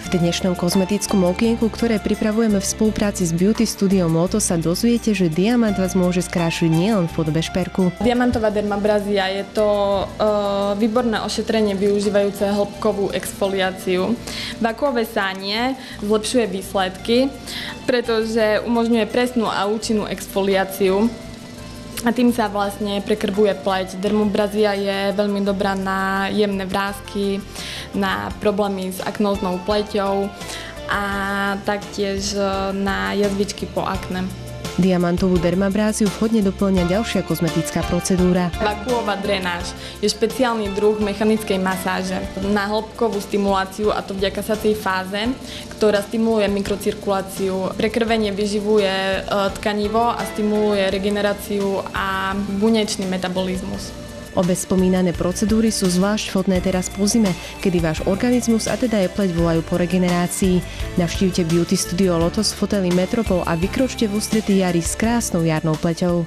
V dnešnom kozmetickom okienku, ktoré pripravujeme v spolupráci s beauty studiom Lotos, sa dozviete, že diamant vás môže skrášiť nielen v podobe šperku. Diamantová dermabrazia je to výborné ošetrenie využívajúce hĺbkovú exfoliáciu. Vakuové sanie zlepšuje výsledky, pretože umožňuje presnú a účinnú exfoliáciu. A tým sa vlastne prekrvuje pleť. Dermabrazia je veľmi dobrá na jemné vrásky, na problémy s aknóznou pleťou a taktiež na jazvičky po akne. Diamantovú dermabráziu vhodne dopĺňa ďalšia kozmetická procedúra. Vakuová drenáž je špeciálny druh mechanickej masáže na hĺbkovú stimuláciu, a to vďaka sacej fáze, ktorá stimuluje mikrocirkuláciu. Prekrvenie vyživuje tkanivo a stimuluje regeneráciu a bunečný metabolizmus. Obe spomínané procedúry sú zvlášť vhodné teraz po zime, kedy váš organizmus a teda aj pleť volajú po regenerácii. Navštívte beauty studio Lotos v hoteli Metropol a vykročte v ústretí jari s krásnou jarnou pleťou.